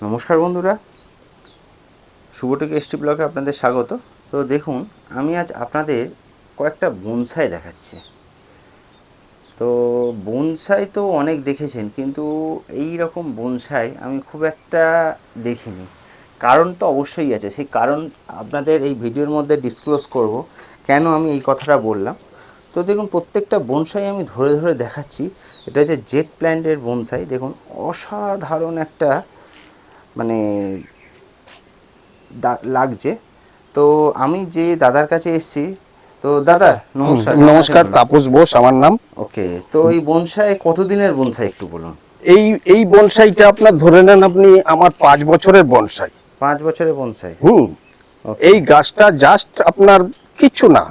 নমস্কার বন্ধুরা, শুভটেক এসটি ব্লগে আপনাদের স্বাগত। তো দেখুন, আমি আজ আপনাদের কয়েকটা বনসাই দেখাচ্ছি। তো বনসাই তো অনেক দেখেছেন, কিন্তু এই রকম বনসাই আমি খুব একটা দেখিনি। কারণ তো অবশ্যই আছে, সেই কারণ আপনাদের এই ভিডিওর মধ্যে ডিসক্লোজ করব কেন আমি এই কথাটা বললাম। তো দেখুন, প্রত্যেকটা বনসাই আমি ধরে ধরে দেখাচ্ছি। এটা হচ্ছে জেট প্ল্যান্টের বনসাই। দেখুন, অসাধারণ একটা মানে লাগছে। তো আমি যে দাদার কাছে এসেছি, তো দাদা নমস্কার। নমস্কার, তাপস বোস আমার নাম। ওকে, তো এই বনসাই কতদিনের বনসাই একটু বলুন। এই এই বনসাইটা আপনার ধরে নেন, আপনি আমার 5 বছরের বনসাই। 5 বছরের বনসাই। এই গাছটা জাস্ট আপনার কিছু না,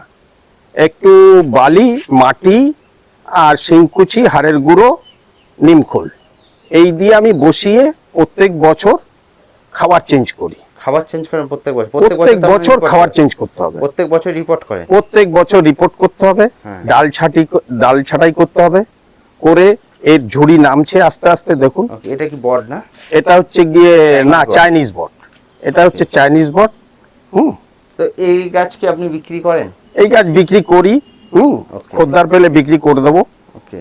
একটু বালি, মাটি আর শিংকুচি, হাড়ের গুঁড়ো, নিমখোল এই দিয়ে আমি বসিয়ে প্রত্যেক বছর খাবার চেঞ্জ করি। খাবার চেঞ্জ করেন প্রত্যেক বছর? প্রত্যেক বছর খাবার চেঞ্জ করতে হবে। প্রত্যেক বছর রিপোর্ট করেন? প্রত্যেক বছর রিপোর্ট করতে হবে। ডাল ছাঁটাই করতে হবে, করে এর ঝুড়ি নামছে আস্তে আস্তে। দেখুন, এটা কি বট না? এটা হচ্ছে গিয়ে না, চাইনিজ বট। এটা হচ্ছে চাইনিজ বট। তো এই গাছ কি আপনি বিক্রি করেন? এই গাছ বিক্রি করি। খদ্দার পেলে বিক্রি করে দেবো। ওকে,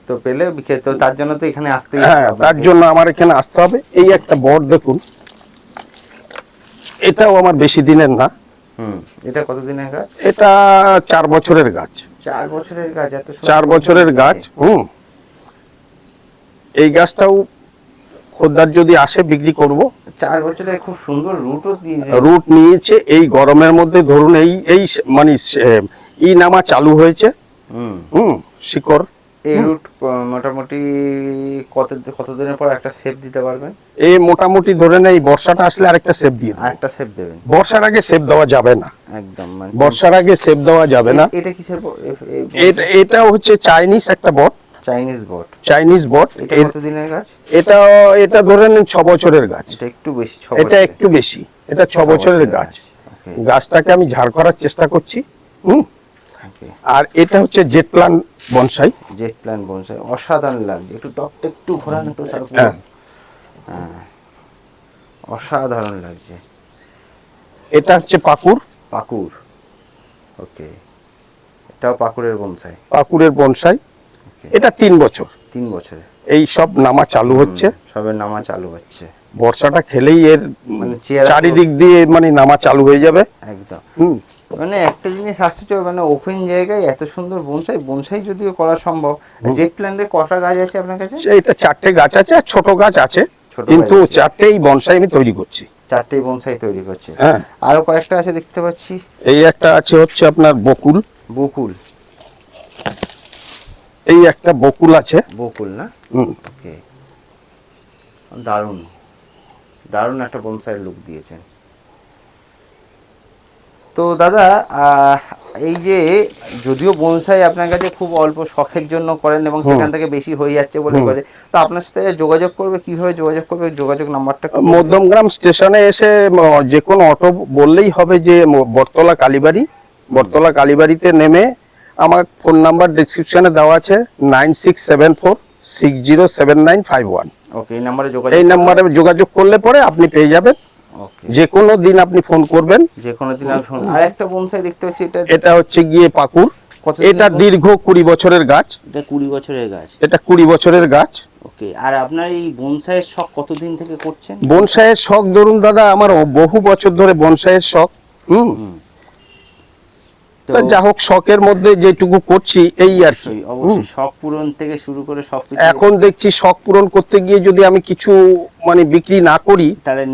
তো পেলে বিক্রি, তো তার জন্য তো এখানে আসতে, হ্যাঁ, তার জন্য আমার এখানে আসতে হবে। এই একটা বট দেখুন, এটাও আমার বেশি দিনের না। এটা কতদিনের গাছ? এটা 4 বছরের গাছ। 4 বছরের গাছ? এত 4 বছরের গাছ। এই গাছটাও খদ্দার যদি আসে বিক্রি করব। 4 বছরের খুব সুন্দর রুট নিয়েছে। এই গরমের মধ্যে ধরুন এই এই মানে ই নামা চালু হয়েছে। শিকড়। এই রুট মোটামুটি কতদিনের পর একটা শেপ দিতে পারবেন? এই মোটামুটি ধরে নেই বর্ষাটা আসলে আরেকটা শেপ দিয়ে দেব। আরেকটা শেপ দেবেন? বর্ষার আগে শেপ দেওয়া যাবে না, একদম। বর্ষার আগে শেপ দেওয়া যাবে না। এটা কি শেপ? এটা হচ্ছে চাইনিজ একটা বট। চাইনিজ বট? চাইনিজ বট। এটা কতদিনের গাছ? এটা ধরে নেন 6 বছরের গাছ। এটা একটু বেশি? এটা একটু বেশি, এটা 6 বছরের গাছ। গাছটাকে আমি ঝাড় করার চেষ্টা করছি। আর এটা হচ্ছে jet plant bonsai. Jet plant bonsai অসাধারণ লাগছে। একটু টপটা একটু ঘোরান, একটু হ্যাঁ, অসাধারণ লাগছে। এটা হচ্ছে পাকুর। পাকুর, ওকে। এটাও পাকুরের বনসাই? পাকুরের বনসাই। এটা 3 বছর। 3 বছরে এই সব নামা চালু হচ্ছে, সবের নামা চালু হচ্ছে। বর্ষাটা খেলেই এর মানে চারিদিক দিয়ে মানে নামা চালু হয়ে যাবে একদম। মানে একটা জিনিস আশ্চর্য, মানে ওপেন জায়গায় এত সুন্দর বনসাই। বনসাই যদিও করা সম্ভব। জেট প্ল্যান্টের কটা গাছ আছে আপনার কাছে? এটা 4টে গাছ আছে, আর ছোট গাছ আছে, কিন্তু 4টেই বনসাই আমি তৈরি করছি। 4টেই বনসাই তৈরি করছে? হ্যাঁ, আরো কয়েকটা আছে দেখতে পাচ্ছি। এই একটা আছে হচ্ছে আপনার বকুল। বকুল? এই একটা বকুল আছে। বকুল না? ওকে, দারুণ দারুণ একটা বনসাইয়ের লুক দিয়েছেন। তো দাদা, এই যে যদিও বনসাই আপনার কাছে খুব অল্প শখের জন্য করেন এবং সেখান থেকে বেশি হয়ে যাচ্ছে বলে করে, তো আপনার সাথে যোগাযোগ করবে, কিভাবে যোগাযোগ করবে? যোগাযোগ নাম্বারটা? মধ্যমগ্রাম স্টেশনে এসে যে কোনো অটো বললেই হবে যে বটতলা কালীবাড়ি। বটতলা কালীবাড়িতে নেমে আমার ফোন নাম্বার ডিসক্রিপশনে দেওয়া আছে, 9674607951। ওকে, এই নাম্বারে যোগাযোগ করলে পরে আপনি পেয়ে যাবেন। যে কোনো দিন আপনি ফোন করবেন, যে কোনো দিন আমি ফোন। আর একটা বনসাই দেখতে পাচ্ছি, এটা হচ্ছে গিয়ে পাকুর। এটা দীর্ঘ 20 বছরের গাছ। এটা 20 বছরের গাছ? এটা 20 বছরের গাছ। ওকে, আর আপনার এই বনসাইয়ের শখ কতদিন থেকে করছেন? বনসাইয়ের শখ ধরুন দাদা, আমার বহু বছর ধরে বনসাইয়ের শখ। তো যা হোক, শখের মধ্যে যেটুকু করছি এই আর কি। অবশ্যই শখ পূরণ থেকে শুরু করে সবকিছু। এখন দেখছি শখ পূরণ করতে গিয়ে যদি আমি কিছু মানে বিক্রি না করি, তাহলে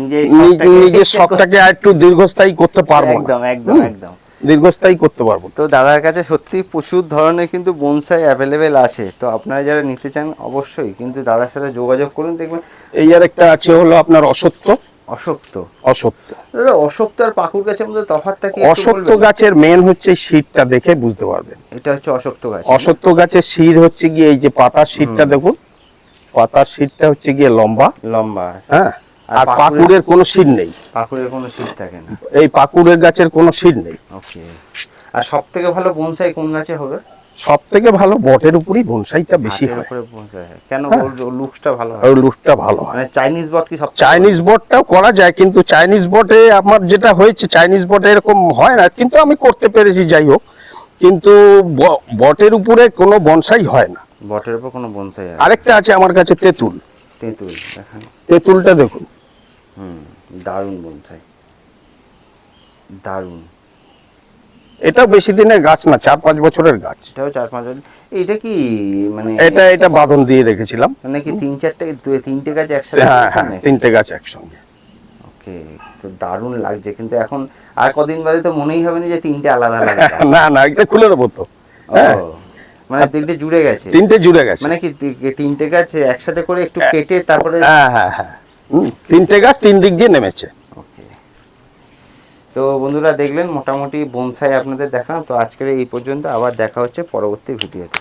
নিজের শখটাকে আর একটু দীর্ঘস্থায়ী করতে পারবো। একদম একদম একদম দীর্ঘস্থায়ী করতে পারবো। তো দাদার কাছে সত্যি প্রচুর ধরনের কিন্তু বনসাই অ্যাভেলেবেল আছে। তো আপনারা যারা নিতে চান অবশ্যই কিন্তু দাদার সাথে যোগাযোগ করুন, দেখবেন। এই আর একটা আছে হলো আপনার অসত্য। অশক্ত? অসত্য দাদা, অশক্ত আর পাকুর গাছের মধ্যে তফাৎটা কি? অসত্য গাছের মেন হচ্ছে শীতটা দেখে বুঝতে পারবেন। এটা হচ্ছে অশক্ত গাছ? অসত্য গাছের শীত হচ্ছে গিয়ে এই যে পাতার শীতটা দেখুন, পাতার শীতটা হচ্ছে গিয়ে লম্বা লম্বা। হ্যাঁ, আর পাকুড়ের কোনো শীত নেই। পাকুড়ের কোনো শীত থাকে না? এই পাকুড়ের গাছের কোনো শীত নেই। ওকে, আর সব থেকে ভালো বনসাই কোন গাছে হবে? সব থেকে ভালো বটের উপরই বনসাইটা বেশি হাতের হয়। উপরে বনসাই হয় কেন? ওর লুকসটা ভালো হয়। আর লুকটা ভালো হয়। মানে চাইনিজ বট কি সব চাইনিজ বটটাও করা যায়, কিন্তু চাইনিজ বটে আমার যেটা হয়েছে, চাইনিজ বটে এরকম হয় না, কিন্তু আমি করতে পেরেছি যাই হোক। কিন্তু বটের উপরে কোনো বনসাই হয় না। বটের উপর কোনো বনসাই হয়? আরেকটা আছে আমার কাছে তেঁতুল। তেঁতুল দেখান। তেঁতুলটা দেখুন, দারুণ বনসাই, দারুণ। এটাও বেশি দিনের গাছ না, 4-5 বছরের গাছ। এটাও 4-5 বছর। এইটা কি মানে এটা বাঁধন দিয়ে রেখেছিলাম। মানে কি 3-4টে গাছ একসাথে হ্যাঁ করেছেন হ্যাঁ, নাকি? 3টে গাছ একসঙ্গে। ওকে, তো দারুণ লাগছে। কিন্তু এখন আর কদিন বাদে তো মনেই হবে না যে 3টে আলাদা আলাদা গাছ। না না, এটা খুলে দেবো তো। হ্যাঁ, ও, মানে 3টে জুড়ে গেছে? 3টে জুড়ে গেছে। মানে কি 3টে গাছ একসাথে করে একটু কেটে তারপরে? হ্যাঁ হ্যাঁ হ্যাঁ, 3টে গাছ 3 দিক দিয়ে নেমেছে। ওকে, তো বন্ধুরা দেখলেন মোটামুটি বনসাই আপনাদের দেখালাম। তো আজকের এই পর্যন্ত, আবার দেখা হচ্ছে পরবর্তী ভিডিওতে।